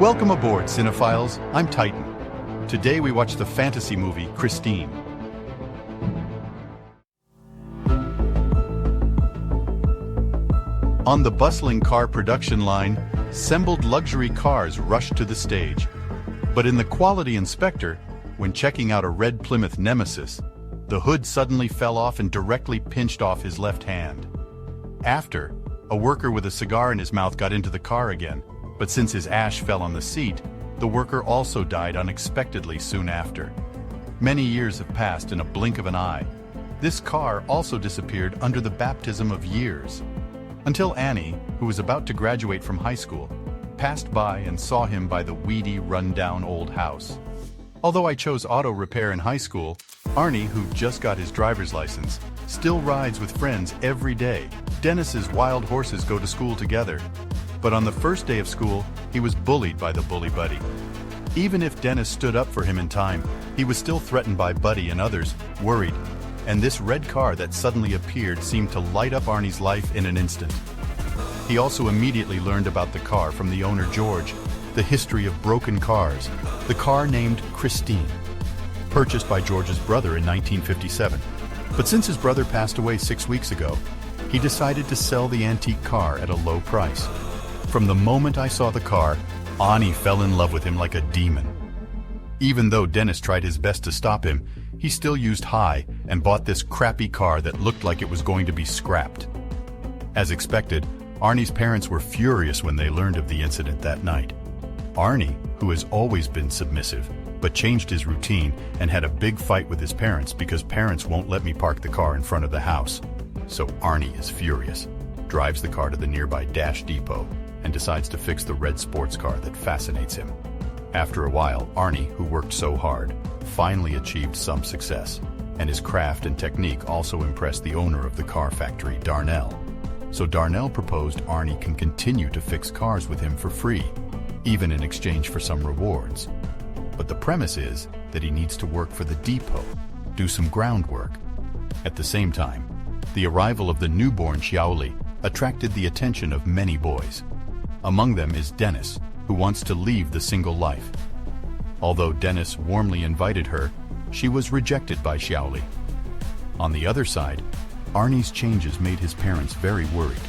Welcome aboard, cinephiles. I'm Titan. Today we watch the fantasy movie Christine. On the bustling car production line, assembled luxury cars rushed to the stage. But in the quality inspector, when checking out a red Plymouth Nemesis, the hood suddenly fell off and directly pinched off his left hand. After, a worker with a cigar in his mouth got into the car again, but since his ash fell on the seat, the worker also died unexpectedly soon after. Many years have passed in a blink of an eye. This car also disappeared under the baptism of years, until Annie, who was about to graduate from high school, passed by and saw him by the weedy, run-down old house. Although I chose auto repair in high school, Arnie, who just got his driver's license, still rides with friends every day. Dennis's wild horses go to school together. But on the first day of school, he was bullied by the bully Buddy. Even if Dennis stood up for him in time, he was still threatened by Buddy and others, worried. And this red car that suddenly appeared seemed to light up Arnie's life in an instant. He also immediately learned about the car from the owner George, the history of broken cars, the car named Christine, purchased by George's brother in 1957. But since his brother passed away 6 weeks ago, he decided to sell the antique car at a low price. From the moment I saw the car, Arnie fell in love with him like a demon. Even though Dennis tried his best to stop him, he still used high and bought this crappy car that looked like it was going to be scrapped. As expected, Arnie's parents were furious when they learned of the incident that night. Arnie, who has always been submissive, but changed his routine and had a big fight with his parents because parents won't let me park the car in front of the house. So Arnie is furious, drives the car to the nearby Dash Depot, and decides to fix the red sports car that fascinates him. After a while, Arnie, who worked so hard, finally achieved some success, and his craft and technique also impressed the owner of the car factory, Darnell. So Darnell proposed Arnie can continue to fix cars with him for free, even in exchange for some rewards. But the premise is that he needs to work for the depot, do some groundwork. At the same time, the arrival of the newborn Xiaoli attracted the attention of many boys. Among them is Dennis, who wants to leave the single life. Although Dennis warmly invited her, she was rejected by Xiaoli. On the other side, Arnie's changes made his parents very worried,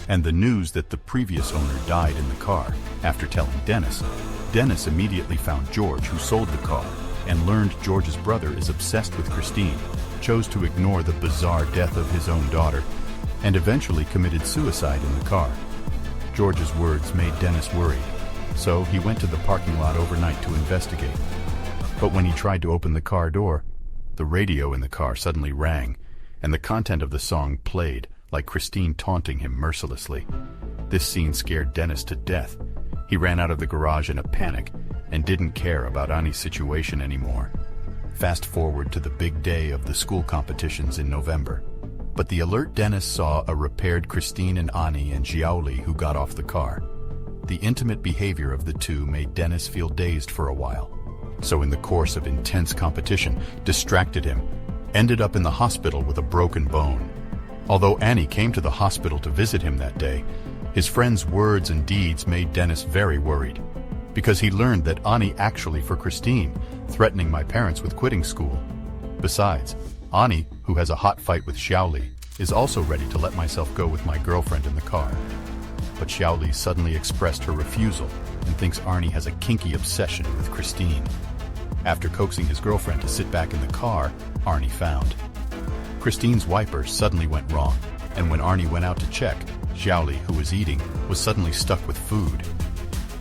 and the news that the previous owner died in the car. After telling Dennis, Dennis immediately found George, who sold the car, and learned George's brother is obsessed with Christine, chose to ignore the bizarre death of his own daughter, and eventually committed suicide in the car. George's words made Dennis worried, so he went to the parking lot overnight to investigate. But when he tried to open the car door, the radio in the car suddenly rang, and the content of the song played, like Christine taunting him mercilessly. This scene scared Dennis to death. He ran out of the garage in a panic and didn't care about Annie's situation anymore. Fast forward to the big day of the school competitions in November. But the alert Dennis saw a repaired Christine and Annie and Xiaoli who got off the car. The intimate behavior of the two made Dennis feel dazed for a while. So in the course of intense competition, distracted him, ended up in the hospital with a broken bone. Although Annie came to the hospital to visit him that day, his friend's words and deeds made Dennis very worried, because he learned that Annie actually for Christine, threatening my parents with quitting school. Besides, Annie, who has a hot fight with Xiaoli, is also ready to let myself go with my girlfriend in the car. But Xiaoli suddenly expressed her refusal and thinks Arnie has a kinky obsession with Christine. After coaxing his girlfriend to sit back in the car, Arnie found Christine's wiper suddenly went wrong, and when Arnie went out to check, Xiaoli, who was eating, was suddenly stuck with food.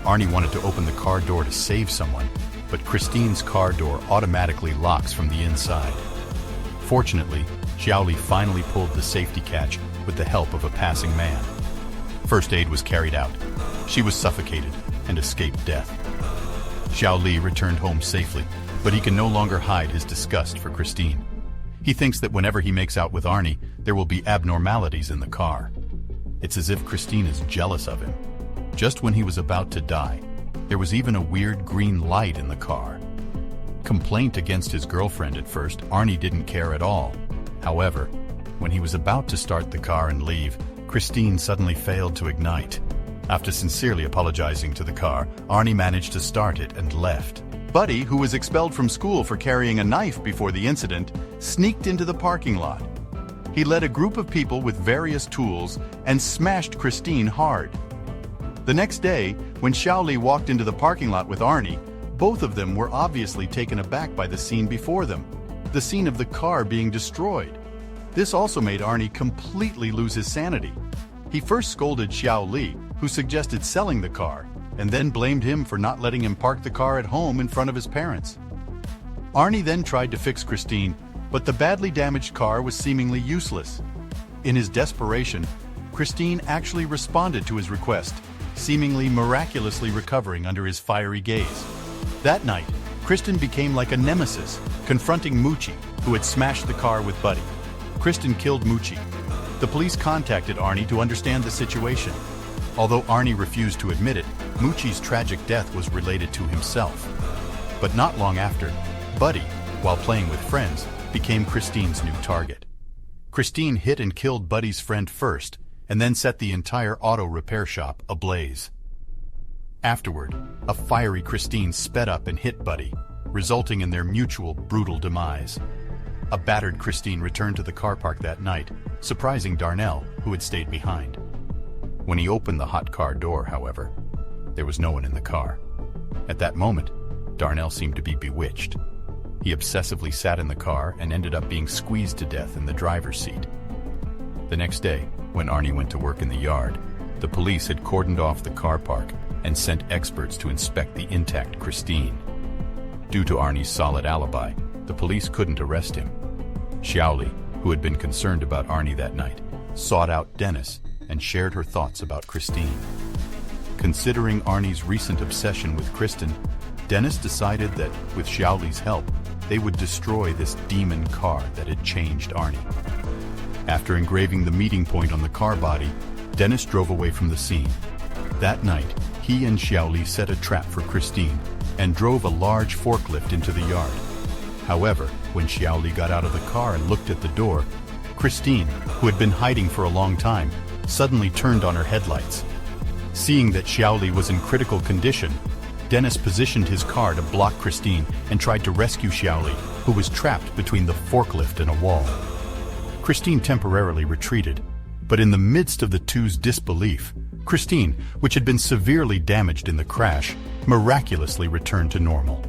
Arnie wanted to open the car door to save someone, but Christine's car door automatically locks from the inside. Fortunately, Xiaoli finally pulled the safety catch with the help of a passing man. First aid was carried out. She was suffocated and escaped death. Xiaoli returned home safely, but he can no longer hide his disgust for Christine. He thinks that whenever he makes out with Arnie, there will be abnormalities in the car. It's as if Christine is jealous of him. Just when he was about to die, there was even a weird green light in the car. Complaint against his girlfriend at first, Arnie didn't care at all. However, when he was about to start the car and leave, Christine suddenly failed to ignite. After sincerely apologizing to the car, Arnie managed to start it and left. Buddy, who was expelled from school for carrying a knife before the incident, sneaked into the parking lot. He led a group of people with various tools and smashed Christine hard. The next day, when Xiaoli walked into the parking lot with Arnie, both of them were obviously taken aback by the scene before them, the scene of the car being destroyed. This also made Arnie completely lose his sanity. He first scolded Xiaoli, who suggested selling the car, and then blamed him for not letting him park the car at home in front of his parents. Arnie then tried to fix Christine, but the badly damaged car was seemingly useless. In his desperation, Christine actually responded to his request, seemingly miraculously recovering under his fiery gaze. That night, Kristen became like a nemesis, confronting Mucci, who had smashed the car with Buddy. Kristen killed Mucci. The police contacted Arnie to understand the situation. Although Arnie refused to admit it, Mucci's tragic death was related to himself. But not long after, Buddy, while playing with friends, became Christine's new target. Christine hit and killed Buddy's friend first, and then set the entire auto repair shop ablaze. Afterward, a fiery Christine sped up and hit Buddy, resulting in their mutual brutal demise. A battered Christine returned to the car park that night, surprising Darnell, who had stayed behind. When he opened the hot car door, however, there was no one in the car. At that moment, Darnell seemed to be bewitched. He obsessively sat in the car and ended up being squeezed to death in the driver's seat. The next day, when Arnie went to work in the yard, the police had cordoned off the car park and sent experts to inspect the intact Christine. Due to Arnie's solid alibi, the police couldn't arrest him. Xiaoli, who had been concerned about Arnie that night, sought out Dennis and shared her thoughts about Christine. Considering Arnie's recent obsession with Kristen, Dennis decided that, with Xiaoli's help, they would destroy this demon car that had changed Arnie. After engraving the meeting point on the car body, Dennis drove away from the scene. That night, he and Xiaoli set a trap for Christine and drove a large forklift into the yard. However, when Xiaoli got out of the car and looked at the door, Christine, who had been hiding for a long time, suddenly turned on her headlights. Seeing that Xiaoli was in critical condition, Dennis positioned his car to block Christine and tried to rescue Xiaoli, who was trapped between the forklift and a wall. Christine temporarily retreated, but in the midst of the two's disbelief, Christine, which had been severely damaged in the crash, miraculously returned to normal.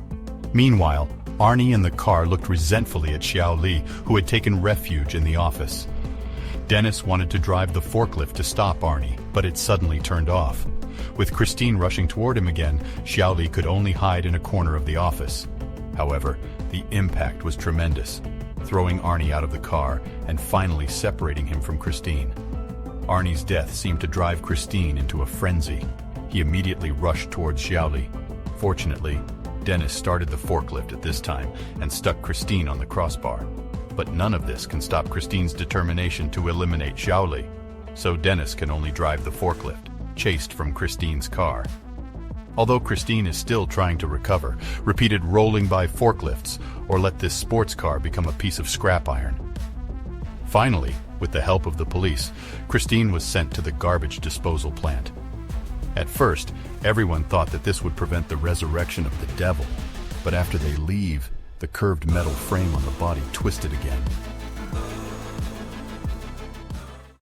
Meanwhile, Arnie and the car looked resentfully at Xiaoli, who had taken refuge in the office. Dennis wanted to drive the forklift to stop Arnie, but it suddenly turned off. With Christine rushing toward him again, Xiaoli could only hide in a corner of the office. However, the impact was tremendous, throwing Arnie out of the car and finally separating him from Christine. Arnie's death seemed to drive Christine into a frenzy. He immediately rushed towards Xiaoli. Fortunately, Dennis started the forklift at this time and stuck Christine on the crossbar. But none of this can stop Christine's determination to eliminate Xiaoli, so Dennis can only drive the forklift, chased from Christine's car. Although Christine is still trying to recover, repeated rolling by forklifts, or let this sports car become a piece of scrap iron. Finally, with the help of the police, Christine was sent to the garbage disposal plant. At first, everyone thought that this would prevent the resurrection of the devil, but after they leave, the curved metal frame on the body twisted again,